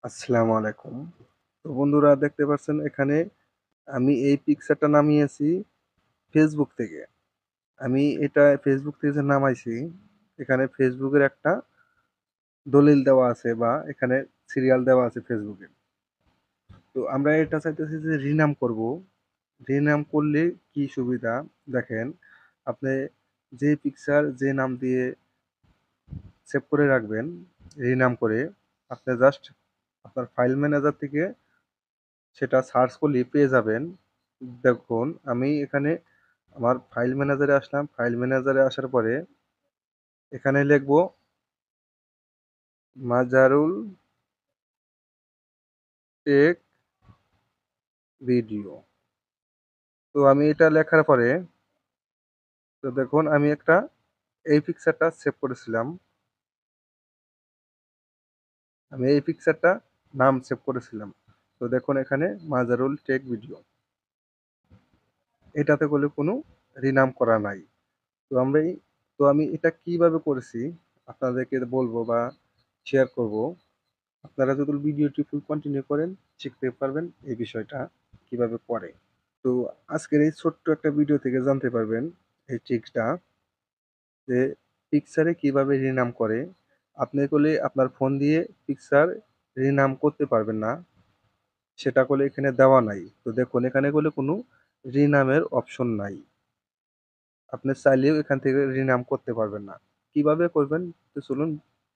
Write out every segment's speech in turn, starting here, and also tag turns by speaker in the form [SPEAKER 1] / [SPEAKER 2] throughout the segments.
[SPEAKER 1] আসসালামু আলাইকুম। তো বন্ধুরা দেখতে পাচ্ছেন এখানে আমি এই পিকচারটা নামিয়েছি ফেসবুক থেকে। আমি এটা ফেসবুক থেকে যে নামাইছি, এখানে ফেসবুকের একটা দলিল দেওয়া আছে বা এখানে সিরিয়াল দেওয়া আছে ফেসবুকে। তো আমরা এটা চাইতেছি যে রিনাম করব। রিনাম করলে কি সুবিধা দেখেন, আপনি যে পিকচার যে নাম দিয়ে সেভ করে রাখবেন রিনাম করে, আপনি জাস্ট আপনার ফাইল ম্যানেজার থেকে সেটা সার্চ করলেই পেয়ে যাবেন। দেখুন আমি এখানে আমার ফাইল ম্যানেজারে আসলাম। ফাইল ম্যানেজারে আসার পরে এখানে লিখব মাজারুল টেক ভিডিও। তো আমি এটা লেখার পরে তো দেখুন আমি একটা এই পিকচারটা সেভ করেছিলাম। আমি এই পিকচারটা নাম সেভ করেছিলাম। তো দেখুন এখানে মাজারুল টেক ভিডিও। এটাতে করলে কোনো রিনাম করা নাই। তো আমি এটা কিভাবে করেছি আপনাদেরকে বলবো বা শেয়ার করব। আপনারা যদি ভিডিওটি ফুল কন্টিনিউ করেন শিখতে পারবেন এই বিষয়টা কিভাবে করে। তো আজকের এই ছোট্ট একটা ভিডিও থেকে জানতে পারবেন এই ট্রিকটা যে পিকচারে কিভাবে রিনাম করে। আপনি করলে আপনার ফোন দিয়ে পিকচার রিনাম করতে পারবেন না, সেটা করলে এখানে দেওয়া নাই। তো দেখুন এখানে করলে কোনো রিনামের অপশন নাই। আপনি চাইলেও এখান থেকে রিনাম করতে পারবেন না। কিভাবে করবেন, তো চলুন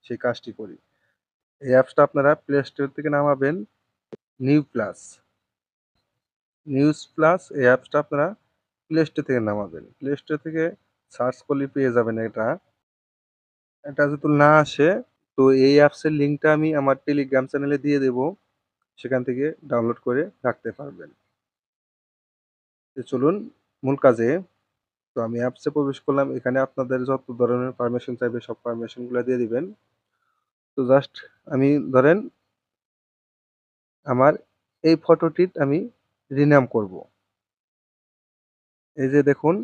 [SPEAKER 1] সেই কাজটি করি। এই অ্যাপসটা আপনারা প্লে স্টোর থেকে নামাবেন। নিউ প্লাস নিউজ প্লাস এই অ্যাপসটা আপনারা প্লে স্টোর থেকে নামাবেন। প্লে স্টোর থেকে সার্চ করলে পেয়ে যাবেন এটা। এটা যদি না আসে তো এই অ্যাপসের লিঙ্কটা আমি আমার টেলিগ্রাম চ্যানেলে দিয়ে দেব, সেখান থেকে ডাউনলোড করে রাখতে পারবেন। তো চলুন মূল কাজে। তো আমি অ্যাপসে প্রবেশ করলাম। এখানে আপনাদের যত ধরনের পারমিশন চাইবে সব পারমিশনগুলো দিয়ে দিবেন। তো জাস্ট আমি ধরেন আমার এই ফটোটির আমি রিনাম করব। এই যে দেখুন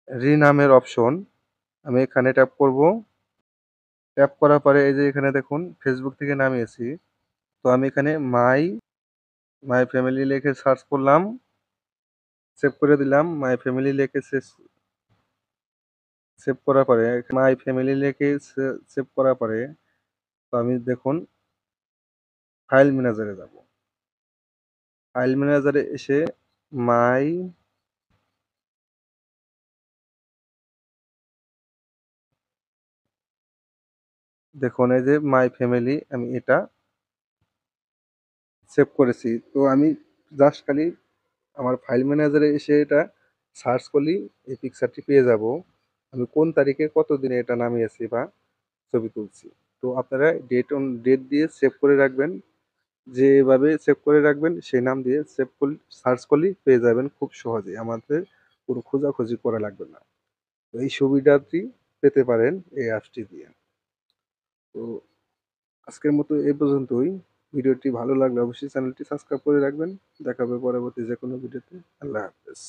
[SPEAKER 1] রিনামের অপশন, আমি এখানে ট্যাপ করব। ট্যাপ করার পরে এই যে এখানে দেখুন ফেসবুক থেকে নামিয়েছি। তো আমি এখানে মাই মাই ফ্যামিলি লিখে সার্চ করলাম, সেভ করে দিলাম। মাই ফ্যামিলি লিখে সেভ করার পরে মাই ফ্যামিলি লিখে সেভ করার পরে তো আমি দেখুন ফাইল ম্যানেজারে যাব। ফাইল ম্যানেজারে এসে মাই দেখুন এই যে মাই ফ্যামিলি আমি এটা সেভ করেছি। তো আমি জাস্ট খালি আমার ফাইল ম্যানেজারে এসে এটা সার্চ করলেই এই পিকচারটি পেয়ে যাব। আমি কোন তারিখে কত দিনে এটা নামিয়েছি বা ছবি তুলছি। তো আপনারা ডেট দিয়ে সেভ করে রাখবেন। যেভাবে সেভ করে রাখবেন সেই নাম দিয়ে সেভ করলে সার্চ করলেই পেয়ে যাবেন খুব সহজেই। আমাদের কোনো খোঁজাখুঁজি করা লাগবে না। তো এই সুবিধাটি পেতে পারেন এই অ্যাপসটি দিয়ে। তো আজকের মতো এই পর্যন্তই। ভিডিওটি ভালো লাগলে অবশ্যই চ্যানেলটি সাবস্ক্রাইব করে রাখবেন। দেখা হবে পরবর্তী যে কোনো ভিডিওতে। আল্লাহ হাফেজ।